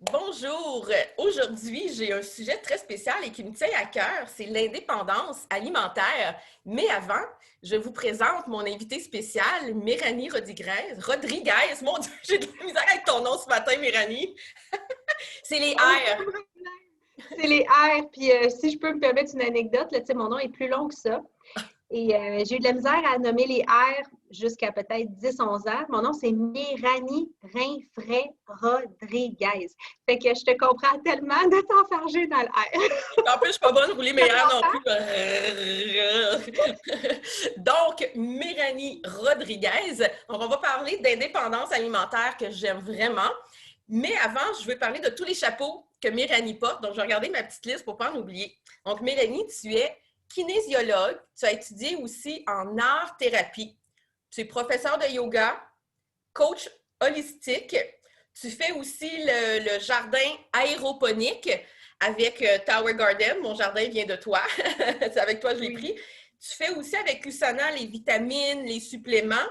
Bonjour! Aujourd'hui, j'ai un sujet très spécial et qui me tient à cœur, c'est l'indépendance alimentaire. Mais avant, je vous présente mon invitée spéciale, Méranie Rodriguez. Rodriguez, mon Dieu, j'ai de la misère avec ton nom ce matin, Méranie. C'est les Aucun R. problème. C'est les R. Puis si je peux me permettre une anecdote, là, mon nom est plus long que ça. Et j'ai eu de la misère à nommer les R jusqu'à peut-être 10-11 ans. Mon nom, c'est Méranie Rinfray Rodriguez. Fait que je te comprends tellement de t'enfarger dans le R. En plus, je suis pas bonne à rouler mes R non plus. Donc, Méranie Rodriguez. Donc, on va parler d'indépendance alimentaire que j'aime vraiment. Mais avant, je veux parler de tous les chapeaux que Méranie porte. Donc, je vais regarder ma petite liste pour ne pas en oublier. Donc, Mélanie, tu es kinésiologue. Tu as étudié aussi en art-thérapie. Tu es professeur de yoga, coach holistique. Tu fais aussi le jardin aéroponique avec Tower Garden. Mon jardin vient de toi. C'est avec toi que je l'ai pris. Tu fais aussi avec Usana les vitamines, les suppléments.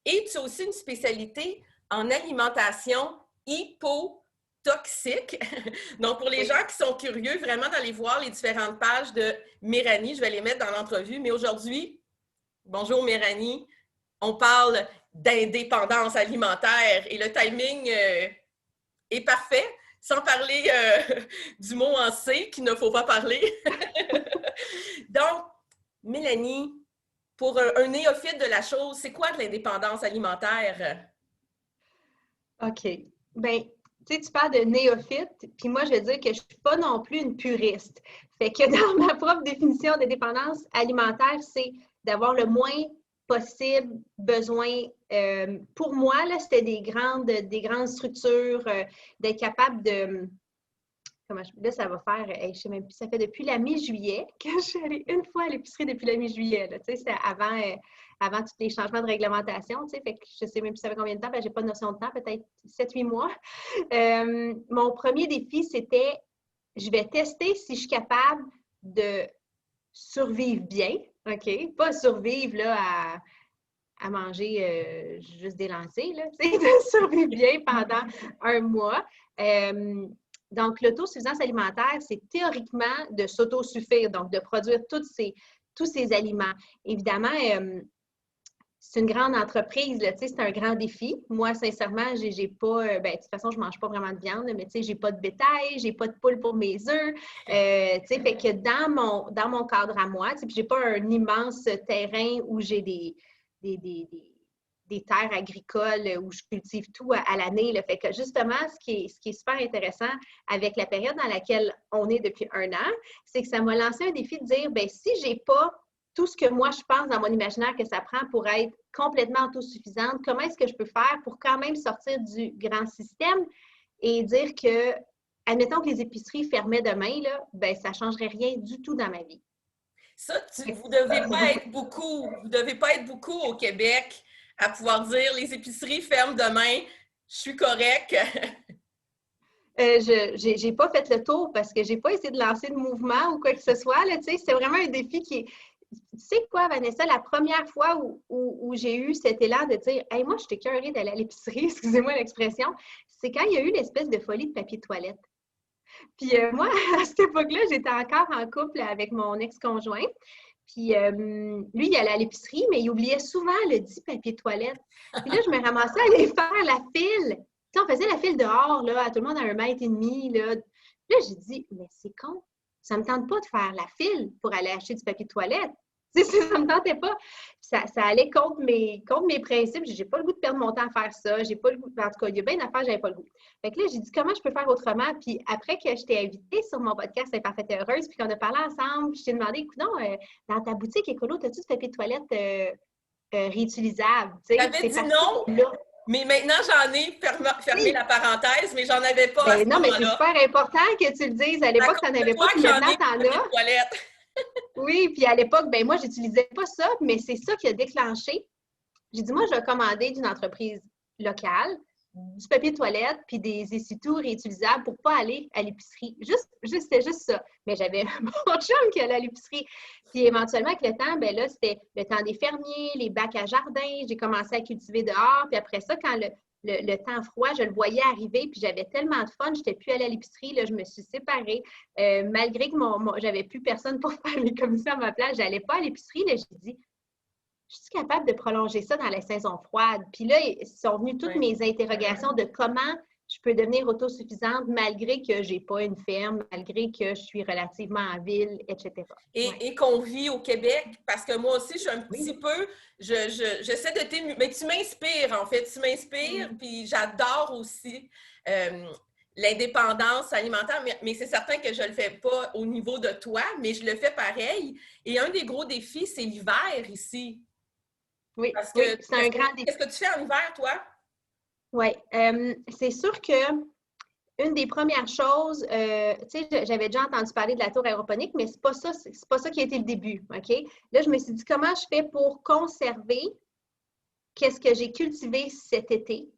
Et tu as aussi une spécialité en alimentation hypotoxique. Donc, pour les gens qui sont curieux, vraiment d'aller voir les différentes pages de Méranie, je vais les mettre dans l'entrevue. Mais aujourd'hui, bonjour Méranie, on parle d'indépendance alimentaire et le timing est parfait, sans parler du mot en C qu'il ne faut pas parler. Donc, Mélanie, pour un néophyte de la chose, c'est quoi de l'indépendance alimentaire? OK. Bien, tu parles de néophyte, puis moi, je veux dire que je ne suis pas non plus une puriste. Fait que dans ma propre définition de dépendance alimentaire, c'est d'avoir le moins possible besoin. Pour moi, là, c'était des grandes structures, d'être capable de. Là, ça va faire, je sais même plus, ça fait depuis la mi-juillet que je suis allée une fois à l'épicerie depuis la mi-juillet. C'était avant tous les changements de réglementation. Fait que je ne sais même plus ça fait combien de temps, je n'ai pas de notion de temps, peut-être 7-8 mois. Mon premier défi, c'était je vais tester si je suis capable de survivre bien, OK? Pas survivre là, à manger juste des lentilles, là, de survivre bien pendant un mois. Donc, l'autosuffisance alimentaire, c'est théoriquement de s'autosuffire, donc de produire tous ces aliments. Évidemment, c'est une grande entreprise, là, c'est un grand défi. Moi, sincèrement, j'ai pas, de toute façon, je mange pas vraiment de viande, mais j'ai pas de bétail, j'ai pas de poule pour mes œufs. Fait que dans mon cadre à moi, puis j'ai pas un immense terrain où j'ai des terres agricoles où je cultive tout à l'année. Fait que justement, ce qui est super intéressant avec la période dans laquelle on est depuis un an, c'est que ça m'a lancé un défi de dire, si j'ai pas tout ce que moi, je pense dans mon imaginaire que ça prend pour être complètement autosuffisante, comment est-ce que je peux faire pour quand même sortir du grand système et dire que, admettons que les épiceries fermaient demain, là, ça ne changerait rien du tout dans ma vie. Ça, vous devez pas être beaucoup au Québec à pouvoir dire les épiceries ferment demain, je suis correct. Je n'ai pas fait le tour parce que je n'ai pas essayé de lancer de mouvement ou quoi que ce soit. C'est vraiment un défi qui est. Tu sais quoi, Vanessa, la première fois où j'ai eu cet élan de dire hey, moi, je suis écœurée d'aller à l'épicerie, excusez-moi l'expression, c'est quand il y a eu l'espèce de folie de papier de toilette. Puis moi, à cette époque-là, j'étais encore en couple avec mon ex-conjoint. Puis lui, il allait à l'épicerie, mais il oubliait souvent le dit papier de toilette. Puis là, je me ramassais à aller faire la file. Puis on faisait la file dehors, là, tout le monde à 1,5 m. Là, j'ai dit, mais c'est con. Ça ne me tente pas de faire la file pour aller acheter du papier de toilette. Ça ne me tentait pas. Ça allait contre mes principes. J'ai pas le goût de perdre mon temps à faire ça. J'ai pas le goût. En tout cas, il y a bien d'affaires, j'avais pas le goût. Fait que là, j'ai dit comment je peux faire autrement. Puis après que je t'ai invitée sur mon podcast Imparfaite et Heureuse, puis qu'on a parlé ensemble, je t'ai demandé, écoute, dans ta boutique écolo, as-tu du papier de toilette réutilisable? J'avais dit non, mais maintenant j'en ai fermé la parenthèse, mais j'en avais pas à ce non, mais moment-là. c'est super important que tu le dises. À l'époque, tu n'en avais pas, puis maintenant, tu en as. Oui, puis à l'époque, moi, j'utilisais pas ça, mais c'est ça qui a déclenché. J'ai dit, moi, je vais commander d'une entreprise locale du papier de toilette puis des essuie-tout réutilisables pour pas aller à l'épicerie. C'était juste ça. Mais j'avais mon chum qui allait à l'épicerie. Puis éventuellement, avec le temps, là, c'était le temps des fermiers, les bacs à jardin. J'ai commencé à cultiver dehors. Puis après ça, quand le temps froid, je le voyais arriver, puis j'avais tellement de fun, je n'étais plus allée à l'épicerie, là, je me suis séparée. Malgré que j'avais plus personne pour faire les commissions à ma place, je n'allais pas à l'épicerie, là, j'ai dit, je suis capable de prolonger ça dans la saison froide. Puis là, sont venues toutes mes interrogations de comment je peux devenir autosuffisante malgré que je n'ai pas une ferme, malgré que je suis relativement en ville, etc. Et qu'on vit au Québec, parce que moi aussi, je suis un petit peu, j'essaie de t'émuler, mais tu m'inspires en fait, tu m'inspires, puis j'adore aussi l'indépendance alimentaire, mais c'est certain que je ne le fais pas au niveau de toi, mais je le fais pareil. Et un des gros défis, c'est l'hiver ici. Oui, c'est un grand défi. Qu'est-ce que tu fais en hiver, toi? Oui, c'est sûr que une des premières choses, tu sais, j'avais déjà entendu parler de la tour aéroponique, mais c'est pas ça qui a été le début, OK? Là, je me suis dit, comment je fais pour conserver qu'est-ce que j'ai cultivé cet été,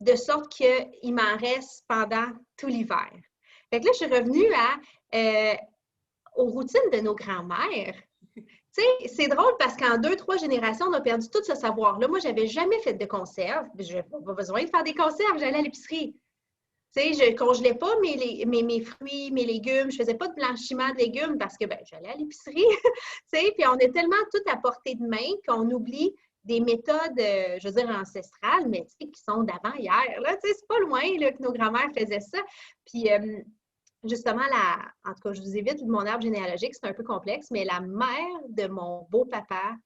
de sorte qu'il m'en reste pendant tout l'hiver. Fait que là, je suis revenue aux routines de nos grands-mères. Tu sais, c'est drôle parce qu'en 2-3 générations, on a perdu tout ce savoir-là. Moi, je n'avais jamais fait de conserve. Je n'avais pas besoin de faire des conserves, j'allais à l'épicerie. Tu sais, je ne congelais pas mes fruits, mes légumes. Je ne faisais pas de blanchiment de légumes parce que j'allais à l'épicerie. Tu sais, puis on est tellement tout à portée de main qu'on oublie des méthodes, je veux dire, ancestrales, mais tu sais, qui sont d'avant-hier. Tu sais, c'est pas loin là, que nos grands-mères faisaient ça. Puis, justement, en tout cas, je vous évite mon arbre généalogique, c'est un peu complexe, mais la mère de mon beau-papa,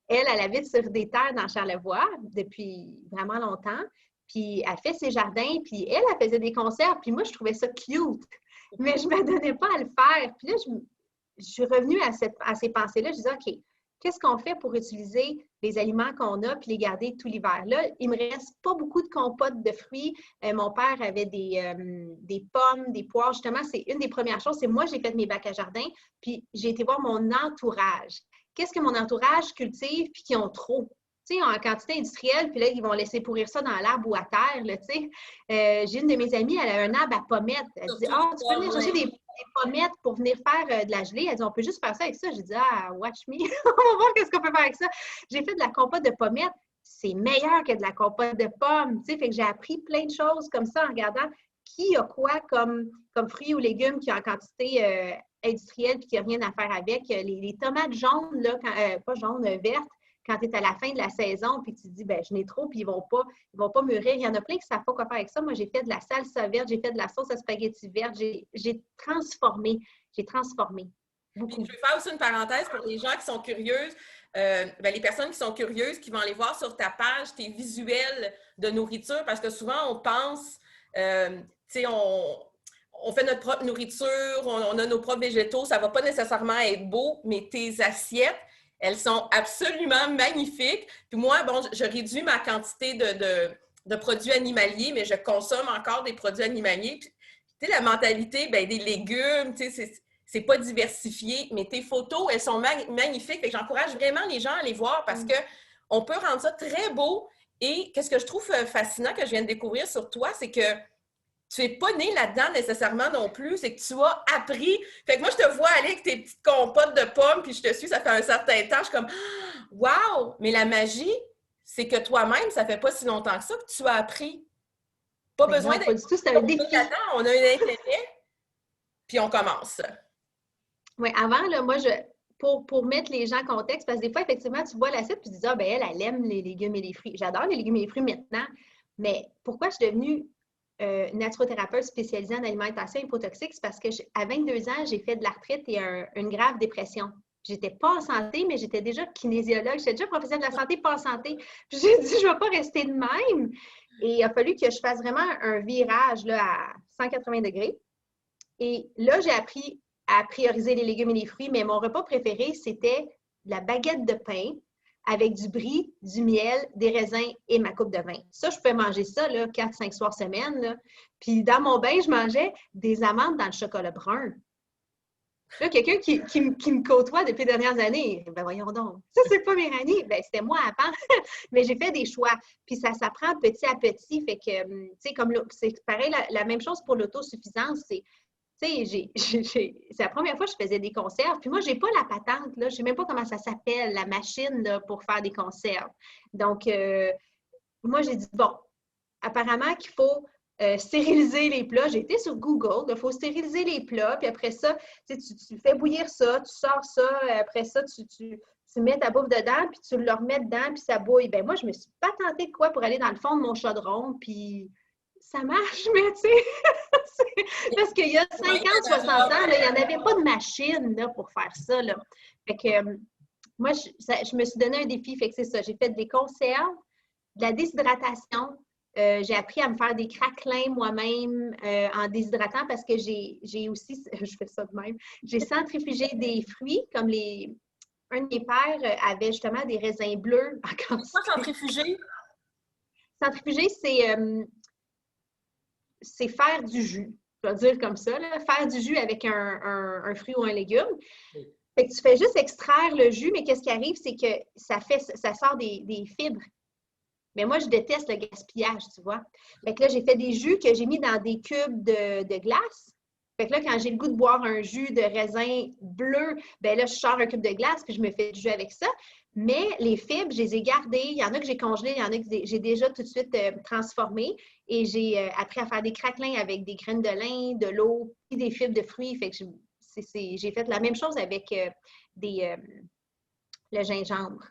elle habite sur des terres dans Charlevoix depuis vraiment longtemps. Puis, elle fait ses jardins, puis elle faisait des conserves. Puis moi, je trouvais ça cute, mais je ne me donnais pas à le faire. Puis là, je suis revenue à ces pensées-là. Je disais, OK, qu'est-ce qu'on fait pour utiliser les aliments qu'on a puis les garder tout l'hiver? Là, il ne me reste pas beaucoup de compotes de fruits. Mon père avait des pommes, des poires. Justement, c'est une des premières choses. C'est moi, j'ai fait mes bacs à jardin, puis j'ai été voir mon entourage. Qu'est-ce que mon entourage cultive puis qui ont trop? Tu sais, en quantité industrielle, puis là, ils vont laisser pourrir ça dans l'arbre ou à terre, là, tu sais. J'ai une de mes amies, elle a un arbre à pommettes. Elle dit, tu peux venir chercher des pommettes pour venir faire de la gelée. Elle dit, on peut juste faire ça avec ça. J'ai dit, watch me. On va voir qu'est-ce qu'on peut faire avec ça. J'ai fait de la compote de pommettes. C'est meilleur que de la compote de pommes, tu sais. Fait que j'ai appris plein de choses comme ça en regardant qui a quoi comme fruits ou légumes qui ont en quantité industrielle puis qui n'a rien à faire avec. Les tomates jaunes, là, pas jaunes, vertes, quand tu es à la fin de la saison, puis tu te dis, je n'ai trop, puis ils vont pas mûrir. Il y en a plein qui ne savent pas quoi faire avec ça. Moi, j'ai fait de la salsa verte, j'ai fait de la sauce à spaghetti verte, j'ai transformé beaucoup. Puis, je vais faire aussi une parenthèse pour les gens qui sont curieuses. Les personnes qui sont curieuses, qui vont aller voir sur ta page tes visuels de nourriture, parce que souvent, on pense, tu sais, on fait notre propre nourriture, on a nos propres végétaux, ça ne va pas nécessairement être beau, mais tes assiettes, elles sont absolument magnifiques. Puis moi, je réduis ma quantité de produits animaliers, mais je consomme encore des produits animaliers. Puis, tu sais, la mentalité, des légumes, tu sais, c'est pas diversifié, mais tes photos, elles sont magnifiques. Fait que j'encourage vraiment les gens à les voir parce qu'on peut rendre ça très beau. Et qu'est-ce que je trouve fascinant que je viens de découvrir sur toi, c'est que tu n'es pas né là-dedans nécessairement non plus, c'est que tu as appris. Fait que moi, je te vois aller avec tes petites compotes de pommes, puis je te suis, ça fait un certain temps. Je suis comme, wow! Mais la magie, c'est que toi-même, ça fait pas si longtemps que ça que tu as appris. Pas besoin d'être... Pas du tout, c'est un défi. On a un intérêt, puis on commence. Oui, avant, là, moi, pour mettre les gens en contexte, parce que des fois, effectivement, tu vois l'assiette, puis tu dis, elle aime les légumes et les fruits. J'adore les légumes et les fruits maintenant, mais pourquoi je suis devenue naturothérapeute spécialisée en alimentation hypotoxique? C'est parce qu'à 22 ans, j'ai fait de l'arthrite et une grave dépression. J'étais pas en santé, mais j'étais déjà kinésiologue. J'étais déjà professionnelle de la santé, pas en santé. Puis j'ai dit, je ne vais pas rester de même. Et il a fallu que je fasse vraiment un virage là, à 180 degrés. Et là, j'ai appris à prioriser les légumes et les fruits, mais mon repas préféré, c'était la baguette de pain avec du brie, du miel, des raisins et ma coupe de vin. Ça, je pouvais manger ça 4-5 soirs semaine. Là. Puis dans mon bain, je mangeais des amandes dans le chocolat brun. Là, quelqu'un qui me côtoie depuis les dernières années, voyons donc, ça, c'est pas Méranie. C'était moi avant, mais j'ai fait des choix. Puis ça s'apprend petit à petit. Fait que, tu sais, comme c'est pareil, la même chose pour l'autosuffisance, c'est, tu sais, c'est la première fois que je faisais des conserves. Puis moi, je n'ai pas la patente, là. Je ne sais même pas comment ça s'appelle, la machine là, pour faire des conserves. Donc, moi, j'ai dit, bon, apparemment qu'il faut stériliser les plats. J'ai été sur Google, il faut stériliser les plats, puis après ça, tu fais bouillir ça, tu sors ça, après ça, tu mets ta bouffe dedans, puis tu le remets dedans, puis ça bouille. Ben moi, je me suis pas tentée de quoi pour aller dans le fond de mon chaudron, puis ça marche, mais tu sais, parce qu'il y a 50, 60 ans, là, il n'y en avait pas de machine là, pour faire ça. Là. Fait que moi, je me suis donné un défi, fait que c'est ça. J'ai fait des conserves, de la déshydratation. J'ai appris à me faire des craquelins moi-même en déshydratant parce que j'ai aussi, je fais ça de même, j'ai centrifugé des fruits comme un de mes pères avait justement des raisins bleus en quantité. Quoi, centrifuger? Centrifuger, c'est faire du jus. Je vais dire comme ça, là, faire du jus avec un fruit ou un légume. Fait que tu fais juste extraire le jus, mais qu'est-ce qui arrive, c'est que ça sort des fibres. Mais moi, je déteste le gaspillage, tu vois. Fait que là, j'ai fait des jus que j'ai mis dans des cubes de glace. Fait que là, quand j'ai le goût de boire un jus de raisin bleu, bien là, je sors un cube de glace puis je me fais du jus avec ça. Mais les fibres, je les ai gardées. Il y en a que j'ai congelées, il y en a que j'ai déjà tout de suite transformées. Et j'ai appris à faire des craquelins avec des graines de lin, de l'eau et des fibres de fruits. Fait que j'ai fait la même chose avec le gingembre.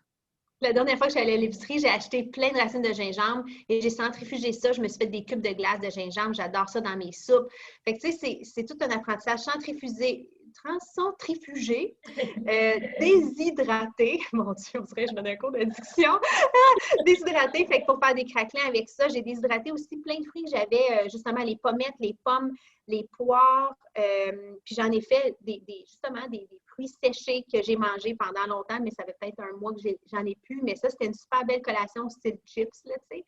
La dernière fois que je suis allée à l'épicerie, j'ai acheté plein de racines de gingembre et j'ai centrifugé ça. Je me suis fait des cubes de glace de gingembre. J'adore ça dans mes soupes. Fait que, tu sais, c'est tout un apprentissage. Centrifugé, déshydraté. Mon Dieu, on dirait que je me donne un cours d'addiction. Déshydraté, fait qu'il faut faire des craquelins avec ça. J'ai déshydraté aussi plein de fruits. J'avais justement les pommettes, les pommes, les poires. Puis j'en ai fait justement des fruits séchés que j'ai mangés pendant longtemps, mais ça fait peut-être un mois que j'en ai plus. Mais ça, c'était une super belle collation style chips, là, tu sais.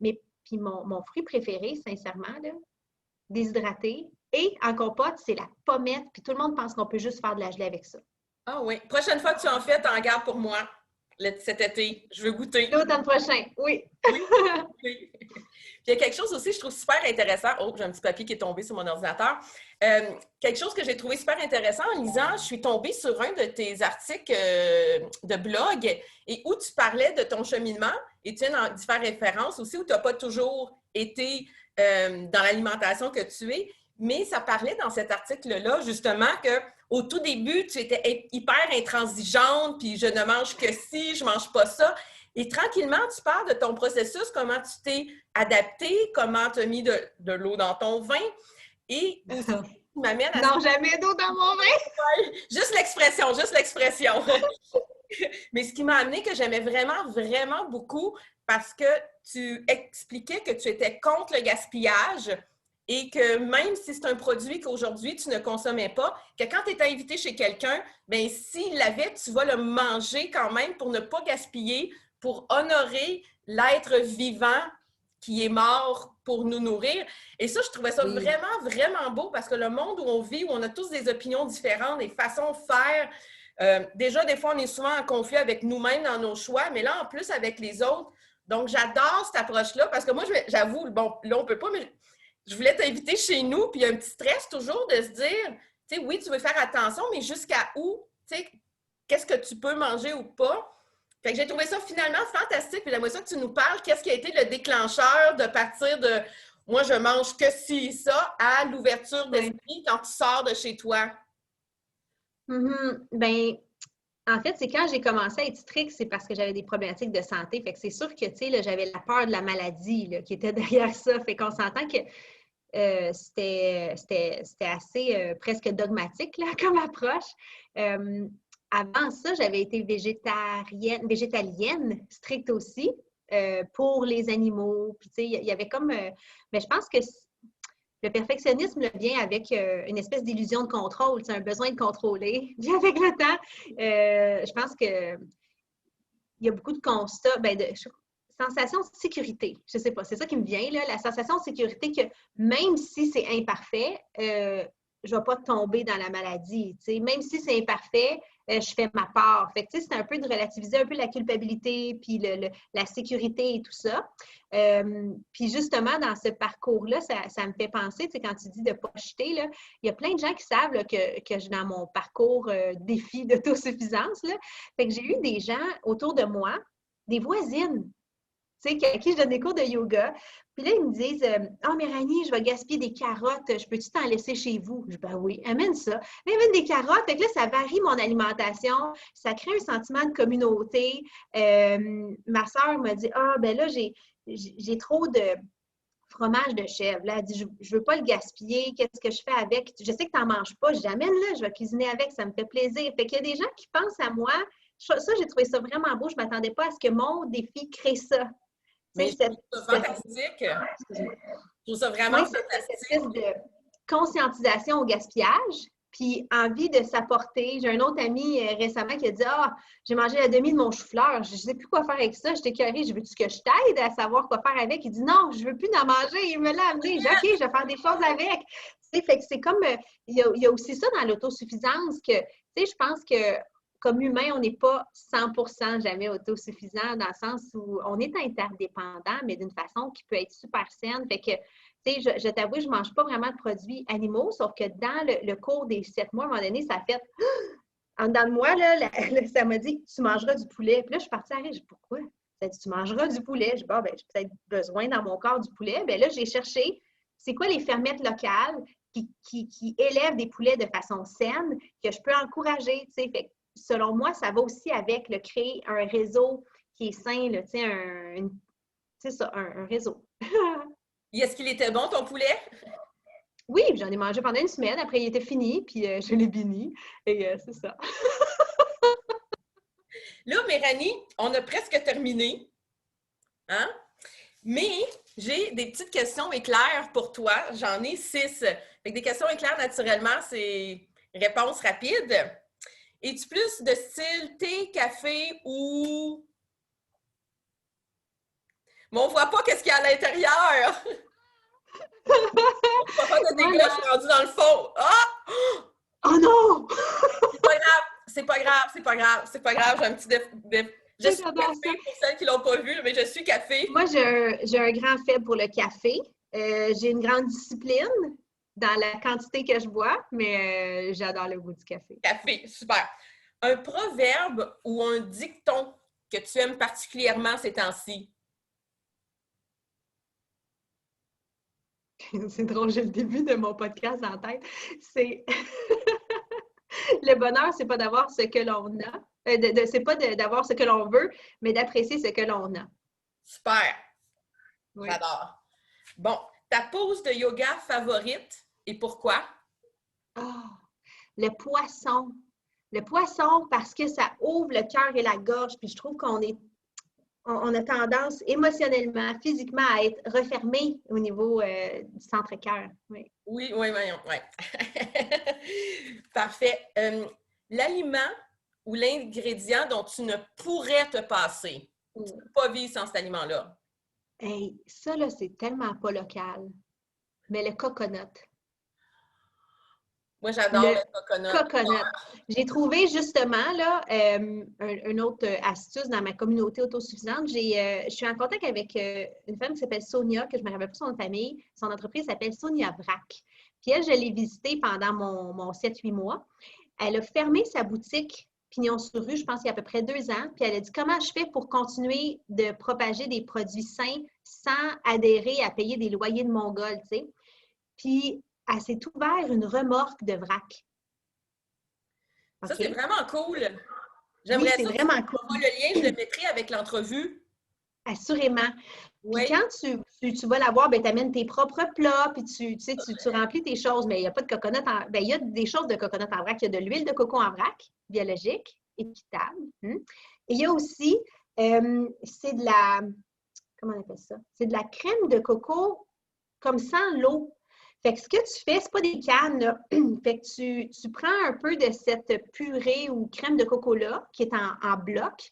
Mais puis mon fruit préféré, sincèrement, là, déshydraté et en compote, c'est la pommette. Puis tout le monde pense qu'on peut juste faire de la gelée avec ça. Ah oui. Prochaine fois que tu en fais, t'en gardes pour moi cet été. Je veux goûter. L'automne prochain, oui. Oui. Oui. Puis il y a quelque chose aussi, je trouve super intéressant. Oh, j'ai un petit papier qui est tombé sur mon ordinateur. Quelque chose que j'ai trouvé super intéressant en lisant, je suis tombée sur un de tes articles de blog et où tu parlais de ton cheminement et tu viens d'y faire référence aussi où tu n'as pas toujours été dans l'alimentation que tu es, mais ça parlait dans cet article-là justement qu'au tout début, tu étais hyper intransigeante, puis je ne mange que ci, je ne mange pas ça. Et tranquillement, tu parles de ton processus, comment tu t'es adapté, comment tu as mis de l'eau dans ton vin. Et aussi, tu m'amènes à... Non, jamais d'eau dans mon vin! Juste l'expression, juste l'expression. Mais ce qui m'a amené que j'aimais vraiment, vraiment beaucoup, parce que tu expliquais que tu étais contre le gaspillage et que même si c'est un produit qu'aujourd'hui tu ne consommais pas, que quand tu es invité chez quelqu'un, bien, s'il l'avait, tu vas le manger quand même pour ne pas gaspiller, pour honorer l'être vivant qui est mort pour nous nourrir. Et ça, je trouvais ça vraiment, vraiment beau parce que le monde où on vit, où on a tous des opinions différentes, des façons de faire, déjà, des fois, on est souvent en conflit avec nous-mêmes dans nos choix, mais là, en plus, avec les autres. Donc, j'adore cette approche-là parce que moi, j'avoue, bon, là, on peut pas, mais je voulais t'inviter chez nous, puis il y a un petit stress toujours de se dire, tu sais, oui, tu veux faire attention, mais jusqu'à où, tu sais, qu'est-ce que tu peux manger ou pas? Fait que j'ai trouvé ça finalement fantastique, puis j'aimerais ça que tu nous parles, qu'est-ce qui a été le déclencheur de partir de « moi, je mange que ci, ça » à l'ouverture d'esprit quand tu sors de chez toi? Ben, en fait, c'est quand j'ai commencé à être stricte, c'est parce que j'avais des problématiques de santé. Fait que c'est sûr que, tu sais, j'avais la peur de la maladie là, qui était derrière ça. Fait qu'on s'entend que c'était assez presque dogmatique là, comme approche. Avant ça, j'avais été végétalienne stricte aussi pour les animaux. Puis, tu sais, il y avait comme... mais je pense que le perfectionnisme vient avec une espèce d'illusion de contrôle, c'est un besoin de contrôler. Puis avec le temps, je pense qu'il y a beaucoup de constats, de sensation de sécurité. Je ne sais pas, c'est ça qui me vient, là, la sensation de sécurité que même si c'est imparfait, je ne vais pas tomber dans la maladie. T'sais. Même si c'est imparfait, je fais ma part. Fait que, c'est un peu de relativiser un peu la culpabilité, puis la sécurité et tout ça. Puis justement, dans ce parcours-là, ça me fait penser, quand tu dis de ne pas jeter, là, il y a plein de gens qui savent là, que dans mon parcours défi d'autosuffisance, là, fait que j'ai eu des gens autour de moi, des voisines, tu sais, à qui je donne des cours de yoga. Puis là, ils me disent « Ah, Méranie, je vais gaspiller des carottes. Je peux-tu t'en laisser chez vous? » Je dis « Ben oui, amène ça. » Là, amène des carottes. Fait que là, ça varie mon alimentation. Ça crée un sentiment de communauté. Ma soeur m'a dit « Ah, ben là, j'ai trop de fromage de chèvre. » Là, elle dit « Je veux pas le gaspiller. Qu'est-ce que je fais avec? Je sais que tu n'en manges pas. Je dis « Amène-le. Je vais cuisiner avec. Ça me fait plaisir. » Fait qu'il y a des gens qui pensent à moi. Ça, j'ai trouvé ça vraiment beau. Je ne m'attendais pas à ce que mon défi crée ça. Mais je trouve ça fantastique. Je trouve ça vraiment c'est cette fantastique. espèce de conscientisation au gaspillage, puis envie de s'apporter. J'ai un autre ami récemment qui a dit « Ah, j'ai mangé la demi de mon chou-fleur. Je ne sais plus quoi faire avec ça. J'étais écœurée. Je veux-tu que je t'aide à savoir quoi faire avec? » Il dit « Non, je ne veux plus en manger. » Il me l'a amené. J'ai dit « OK, je vais faire des choses avec. » Fait que c'est comme, il y a aussi ça dans l'autosuffisance que, tu sais, je pense que comme humain, on n'est pas 100% jamais autosuffisant dans le sens où on est interdépendant, mais d'une façon qui peut être super saine. Fait que, tu sais, je t'avoue, je ne mange pas vraiment de produits animaux, sauf que dans le cours des 7 mois, à un moment donné, ça a fait en dedans de moi, là, ça m'a dit tu mangeras du poulet. Puis là, je suis partie à rire. Je dis pourquoi? Ça a dit tu mangeras du poulet. Je dis bon, ben, j'ai peut-être besoin dans mon corps du poulet. Bien là, j'ai cherché c'est quoi les fermettes locales qui élèvent des poulets de façon saine que je peux encourager. Tu sais, fait selon moi, ça va aussi avec le créer un réseau qui est sain, là, tu sais, un réseau. Est-ce qu'il était bon, ton poulet? Oui, j'en ai mangé pendant une semaine. Après, il était fini, puis je l'ai béni. Et c'est ça. Là, Méranie, on a presque terminé. Hein? Mais j'ai des petites questions éclairs pour toi. J'en ai 6. Fait que des questions éclairs, naturellement, c'est réponse rapide. Es-tu plus de style thé, café ou... Mais on voit pas qu'est-ce qu'il y a à l'intérieur! On va pas de dégâts, je suis rendue dans le fond. Ah! Oh non! C'est pas grave, c'est pas grave, c'est pas grave, c'est pas grave. J'ai un petit je suis café pour celles qui l'ont pas vu, mais je suis café. Moi, j'ai un grand faible pour le café. J'ai une grande discipline dans la quantité que je bois, mais j'adore le goût du café. Café, super. Un proverbe ou un dicton que tu aimes particulièrement ces temps-ci? C'est drôle, j'ai le début de mon podcast en tête. C'est le bonheur, c'est pas d'avoir ce que l'on a. C'est pas d'avoir ce que l'on veut, mais d'apprécier ce que l'on a. Super. Oui. J'adore. Bon, ta pose de yoga favorite et pourquoi? Oh, le poisson. Le poisson, parce que ça ouvre le cœur et la gorge, puis je trouve on a tendance émotionnellement, physiquement à être refermé au niveau du centre-cœur. Oui, oui. Parfait. L'aliment ou l'ingrédient dont tu ne pourrais te passer. Tu ne peux pas vivre sans cet aliment-là. Hey, ça, là, c'est tellement pas local. Mais le coconut. Moi, j'adore le coconut. J'ai trouvé justement là une autre astuce dans ma communauté autosuffisante. Je suis en contact avec une femme qui s'appelle Sonia, que je ne me rappelle pas son famille. Son entreprise s'appelle Sonia Vrac. Puis elle, je l'ai visitée pendant mon 7-8 mois. Elle a fermé sa boutique Pignon sur rue, je pense, il y a à peu près 2 ans. Puis elle a dit comment je fais pour continuer de propager des produits sains sans adhérer à payer des loyers de Mongol, tu sais. Puis elle s'est ouvert une remorque de vrac. Ça, c'est vraiment cool. J'aimerais oui, c'est vraiment cool. Le lien, je le mettrai avec l'entrevue. Assurément. Oui. Puis quand tu vas la voir, ben, tu amènes tes propres plats, puis tu remplis tes choses, mais il n'y a pas de coconut en... Ben, il y a des choses de coconut en vrac. Il y a de l'huile de coco en vrac, biologique, équitable. Et il y a aussi, c'est de la... Comment on appelle ça? C'est de la crème de coco comme sans l'eau. Fait que ce que tu fais, c'est pas des cannes, là. Fait que tu prends un peu de cette purée ou crème de coco-là, qui est en bloc,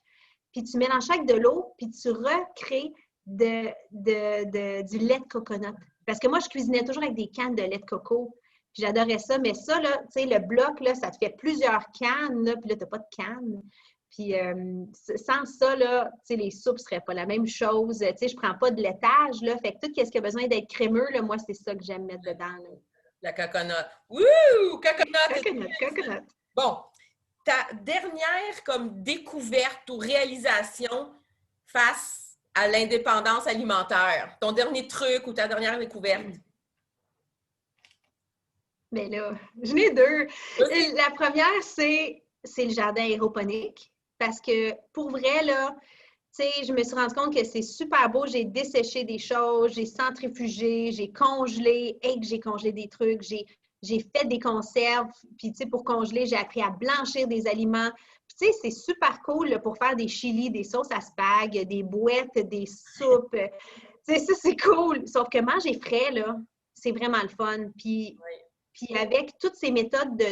puis tu mélanges avec de l'eau, puis tu recrées du lait de coconut. Parce que moi, je cuisinais toujours avec des cannes de lait de coco. Puis j'adorais ça. Mais ça, là, tu sais, le bloc, là, ça te fait plusieurs cannes, là, puis là, tu n'as pas de canne. Puis sans ça, là, tu sais, les soupes ne seraient pas la même chose. Tu sais, je ne prends pas de laitage, là. Fait que tout ce qui a besoin d'être crémeux, là, moi, c'est ça que j'aime mettre dedans, là. La coconut. Wouh! Coconut. Bon, ta dernière comme découverte ou réalisation face à l'indépendance alimentaire? Ton dernier truc ou ta dernière découverte? Bien là, j'en ai deux. Vas-y. La première, c'est le jardin aéroponique. Parce que pour vrai, là, tu sais, je me suis rendu compte que c'est super beau. J'ai desséché des choses, j'ai centrifugé, j'ai congelé. Hey, que j'ai congelé des trucs, j'ai fait des conserves. Puis, tu sais, pour congeler, j'ai appris à blanchir des aliments. Puis, tu sais, c'est super cool là, pour faire des chilis, des sauces à spag, des bouettes, des soupes. Tu sais, ça, c'est cool. Sauf que manger frais, là, c'est vraiment le fun. Puis avec toutes ces méthodes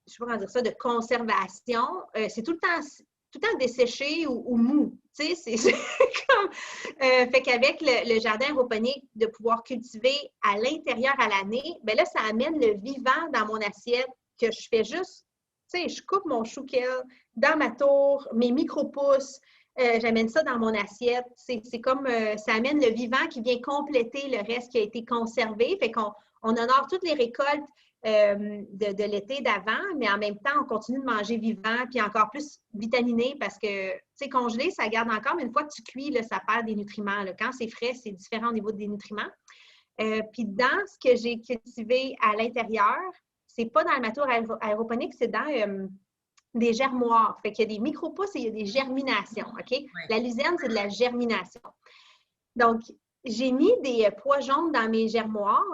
je sais pas comment dire ça, de conservation, c'est tout le temps desséché ou mou. Tu sais, c'est comme. Fait qu'avec le jardin aéroponique, de pouvoir cultiver à l'intérieur à l'année, bien là, ça amène le vivant dans mon assiette que je fais juste. Tu sais, je coupe mon chou kale dans ma tour, mes micro-pousses, j'amène ça dans mon assiette. C'est comme ça amène le vivant qui vient compléter le reste qui a été conservé. Fait qu'on honore toutes les récoltes de l'été d'avant, mais en même temps, on continue de manger vivant, puis encore plus vitaminé parce que, tu sais, congelé, ça garde encore, mais une fois que tu cuis, là, ça perd des nutriments. Là. Quand c'est frais, c'est différent au niveau des nutriments. Puis dans ce que j'ai cultivé à l'intérieur, c'est pas dans la tour aéroponique, c'est dans des germoirs. Fait qu'il y a des micro-pousses et il y a des germinations, OK? Ouais. La luzerne, c'est de la germination. Donc, j'ai mis des pois jaunes dans mes germoirs.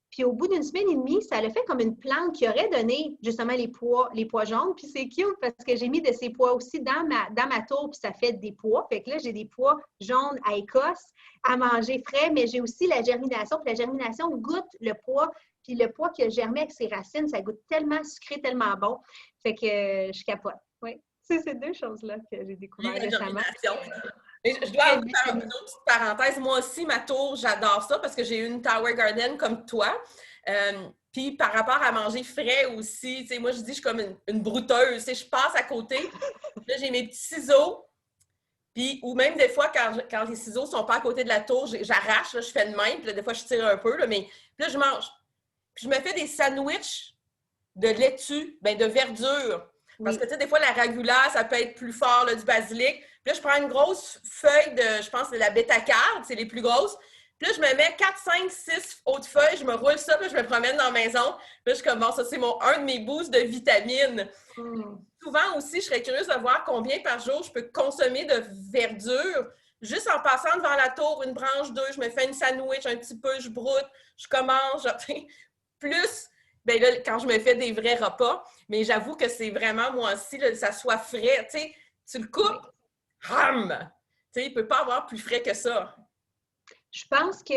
Puis au bout d'une semaine et demie, ça a fait comme une plante qui aurait donné justement les pois jaunes. Puis c'est cute parce que j'ai mis de ces pois aussi dans ma tour, puis ça fait des pois. Fait que là, j'ai des pois jaunes à Écosse à manger frais, mais j'ai aussi la germination. Puis la germination goûte le pois. Puis le pois qui a germé avec ses racines, ça goûte tellement sucré, tellement bon. Fait que je capote. Oui. C'est ces deux choses-là que j'ai découvert récemment. Mais je dois faire une autre petite parenthèse. Moi aussi, ma tour, j'adore ça parce que j'ai eu une Tower Garden comme toi. Puis par rapport à manger frais aussi, tu sais, moi je dis je suis comme une brouteuse. Tu sais, je passe à côté. Là, j'ai mes petits ciseaux. Puis, ou même des fois, quand les ciseaux sont pas à côté de la tour, j'arrache, là, je fais de même. Puis là, des fois, je tire un peu. Là, mais puis là, je mange. Puis je me fais des sandwichs de laitue, ben de verdure. Parce que, tu sais, des fois, la ragula, ça peut être plus fort, là, du basilic. Puis là, je prends une grosse feuille de, je pense, de la bétacarde, c'est les plus grosses. Puis là, je me mets 4, 5, 6 autres feuilles, je me roule ça, puis je me promène dans la maison. Puis là, je commence, ça, c'est un de mes boosts de vitamines. Souvent aussi, je serais curieuse de voir combien par jour je peux consommer de verdure. Juste en passant devant la tour, une branche d'œuf, je me fais une sandwich un petit peu, je broute, je commence, plus... Bien là, quand je me fais des vrais repas, mais j'avoue que c'est vraiment, moi aussi, là, ça soit frais. Tu sais, tu le coupes, hum! Tu sais, il ne peut pas avoir plus frais que ça. Je pense que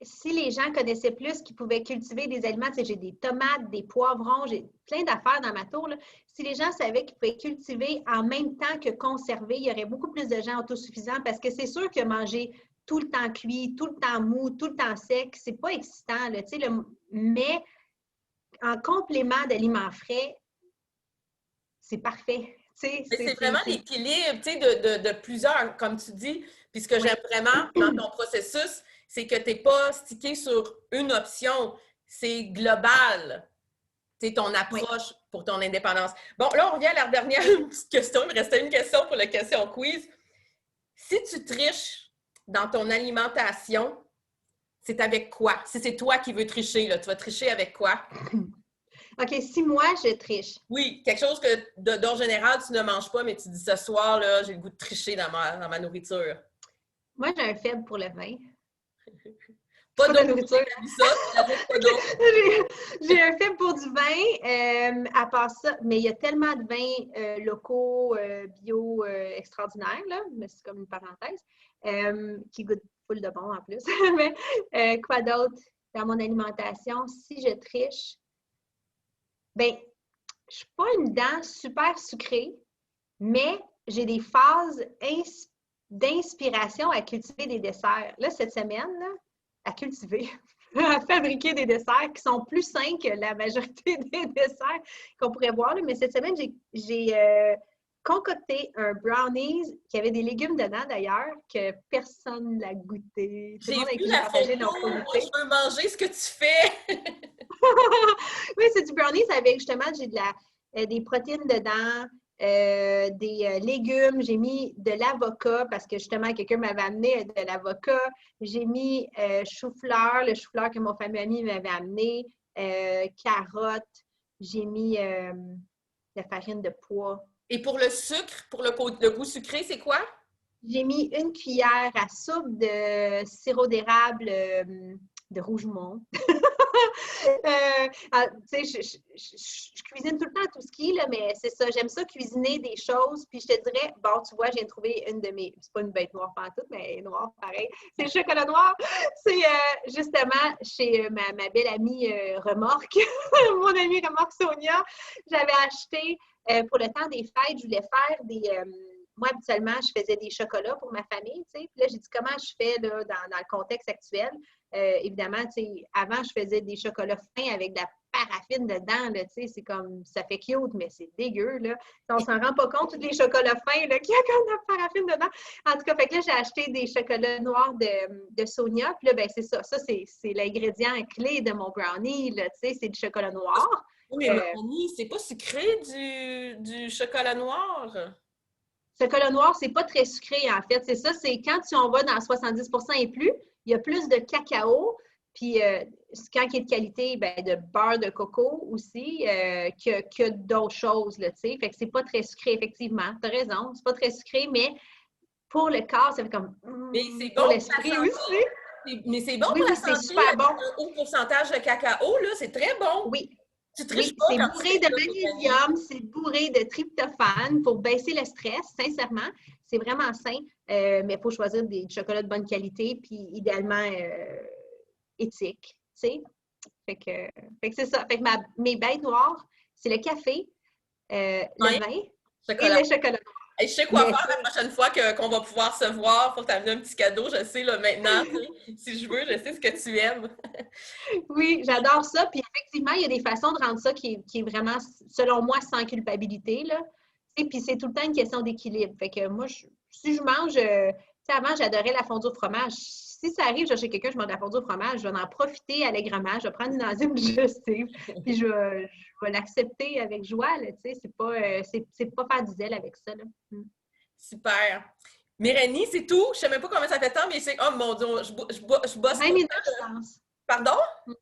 si les gens connaissaient plus qu'ils pouvaient cultiver des aliments, tu sais, j'ai des tomates, des poivrons, j'ai plein d'affaires dans ma tour. Là. Si les gens savaient qu'ils pouvaient cultiver en même temps que conserver, il y aurait beaucoup plus de gens autosuffisants parce que c'est sûr que manger tout le temps cuit, tout le temps mou, tout le temps sec, c'est pas excitant. Là, tu sais, mais en complément d'aliments frais, c'est parfait. C'est vraiment l'équilibre de plusieurs, comme tu dis. Puis ce que j'aime vraiment dans ton processus, c'est que tu n'es pas stické sur une option. C'est global, ton approche pour ton indépendance. Bon, là, on revient à la dernière petite question. Il me restait une question pour la question quiz. Si tu triches dans ton alimentation, c'est avec quoi? Si c'est toi qui veux tricher, là, tu vas tricher avec quoi? OK, si moi, je triche. Oui, quelque chose que d'ordre général, tu ne manges pas, mais tu dis ce soir, là, j'ai le goût de tricher dans ma nourriture. Moi, j'ai un faible pour le vin. Pas de nourriture. J'ai un faible pour du vin. À part ça, mais il y a tellement de vins locaux, bio, extraordinaires, là, mais c'est comme une parenthèse, qui goûtent full de bon en plus. Mais quoi d'autre dans mon alimentation? Si je triche, bien, je suis pas une dent super sucrée, mais j'ai des phases d'inspiration à cultiver des desserts. Là, cette semaine, là, à cultiver, à fabriquer des desserts qui sont plus sains que la majorité des desserts qu'on pourrait boire. Là. Mais cette semaine, j'ai concocté un brownies qui avait des légumes dedans, d'ailleurs, que personne n'a goûté. J'ai vu la photo, moi, je veux manger ce que tu fais! Oui, c'est du brownies avec, justement, j'ai des protéines dedans, des légumes, j'ai mis de l'avocat parce que justement, quelqu'un m'avait amené de l'avocat. J'ai mis chou-fleur, le chou-fleur que mon famille ami m'avait amené, carottes. J'ai mis de la farine de pois. Et pour le sucre, pour le goût sucré, c'est quoi? J'ai mis une cuillère à soupe de sirop d'érable de Rougemont. Tu sais, je cuisine tout le temps à tout ski, là, mais c'est ça. J'aime ça cuisiner des choses. Puis je te dirais, bon, tu vois, j'ai trouvé une de mes. C'est pas une bête noire pantoute, mais noire, pareil. C'est le chocolat noir. C'est justement chez ma belle amie Remorque, mon amie Remorque Sonia. J'avais acheté pour le temps des fêtes, je voulais faire des. Moi, habituellement, je faisais des chocolats pour ma famille, tu sais. Puis là, j'ai dit comment je fais là, dans le contexte actuel. Évidemment, tu sais, avant, je faisais des chocolats fins avec de la paraffine dedans, là, tu sais. C'est comme, ça fait cute, mais c'est dégueu, là. On s'en rend pas compte, tous les chocolats fins, là, qu'il y a comme de la paraffine dedans. En tout cas, fait que là, j'ai acheté des chocolats noirs de Sonia. Puis là, ben c'est ça. Ça, c'est l'ingrédient clé de mon brownie, là, tu sais. C'est du chocolat noir. Oui, mais Mélanie, c'est pas sucré du chocolat noir? Chocolat noir, c'est pas très sucré, en fait. C'est ça, c'est quand on va dans 70 et plus, il y a plus de cacao. Puis, quand il est de qualité, ben, de beurre de coco aussi, que d'autres choses, là, tu sais. Fait que c'est pas très sucré, effectivement. Tu as raison, c'est pas très sucré, mais pour le corps, ça fait comme... Mais c'est bon pour l'esprit aussi. Mais c'est bon Oui, pour la oui, c'est santé, super bon. un haut pourcentage de cacao, là, c'est très bon. Oui. Tu triches Oui, pas c'est quand bourré de magnésium, c'est bourré de tryptophane pour baisser le stress, sincèrement. C'est vraiment sain, mais il faut choisir des chocolats de bonne qualité, puis idéalement éthique, tu sais. Fait que c'est ça. Fait que mes bêtes noires, c'est le café, le vin et le chocolat noir. Et je sais quoi Mais faire la prochaine fois qu'on va pouvoir se voir pour t'amener un petit cadeau. Je sais là, maintenant, si je veux, je sais ce que tu aimes. oui, j'adore ça. Puis effectivement, il y a des façons de rendre ça qui est vraiment, selon moi, sans culpabilité, là. Et puis c'est tout le temps une question d'équilibre. Fait que moi, si je mange, tu sais, avant, j'adorais la fondue au fromage. Si ça arrive, je vais chez quelqu'un, je mange de la fondue au fromage, je vais en profiter allègrement, je vais prendre une enzyme digestive, puis je vais l'accepter avec joie, là, tu sais. C'est pas faire du zèle avec ça, là. Super. Mélanie, c'est tout. Je sais même pas combien ça fait de temps, mais c'est... Oh mon Dieu, je bosse 20 minutes, je pense. Pardon? Je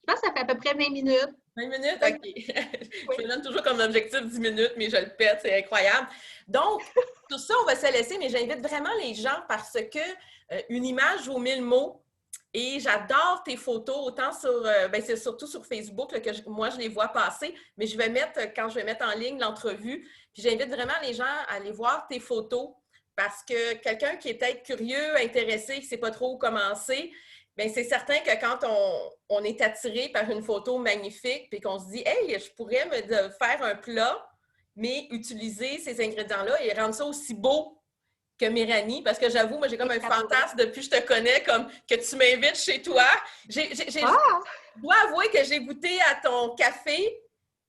pense que ça fait à peu près 20 minutes. 20 minutes? OK. Je me donne toujours comme objectif 10 minutes, mais je le pète, c'est incroyable. Donc, sur ça, on va se laisser, mais j'invite vraiment les gens parce que une image vaut 1000 mots. Et j'adore tes photos, autant sur, c'est surtout sur Facebook là, que moi, je les vois passer, mais je vais mettre, quand je vais mettre en ligne l'entrevue, puis j'invite vraiment les gens à aller voir tes photos parce que quelqu'un qui est peut-être curieux, intéressé, qui ne sait pas trop où commencer, bien, c'est certain que quand on est attiré par une photo magnifique puis qu'on se dit « Hey, je pourrais faire un plat, mais utiliser ces ingrédients-là et rendre ça aussi beau que Mélanie, parce que j'avoue, moi, j'ai comme un fantasme depuis que je te connais, comme que tu m'invites chez toi. Je dois avouer que j'ai goûté à ton café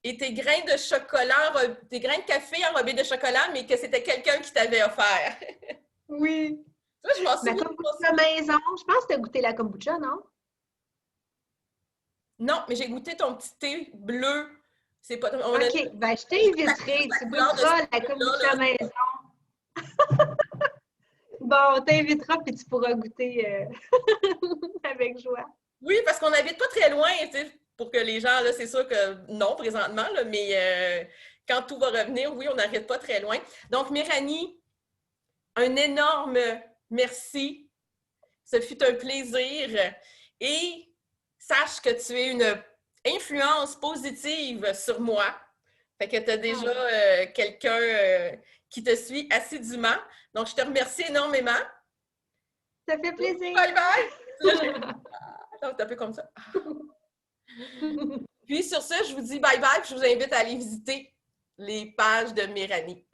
et tes grains de chocolat, tes grains de café enrobés de chocolat, mais que c'était quelqu'un qui t'avait offert. Oui. Toi, je m'en souviens. La kombucha maison. Je pense que tu as goûté la kombucha, non? Non, mais j'ai goûté ton petit thé bleu. C'est pas... OK, ben je t'inviterai. Tu goûteras la kombucha maison. Bon, on t'invitera puis tu pourras goûter avec joie. Oui, parce qu'on n'habite pas très loin, tu sais, pour que les gens, là, c'est sûr que non, présentement, là, mais quand tout va revenir, oui, on n'arrête pas très loin. Donc, Mélanie, un énorme merci. Ce fut un plaisir. Et sache que tu es une influence positive sur moi. Fait que tu as déjà quelqu'un qui te suit assidûment. Donc, je te remercie énormément. Ça fait plaisir. Bye bye! Attends, c'est un peu comme ça. Puis sur ça, je vous dis bye bye, puis je vous invite à aller visiter les pages de Mélanie.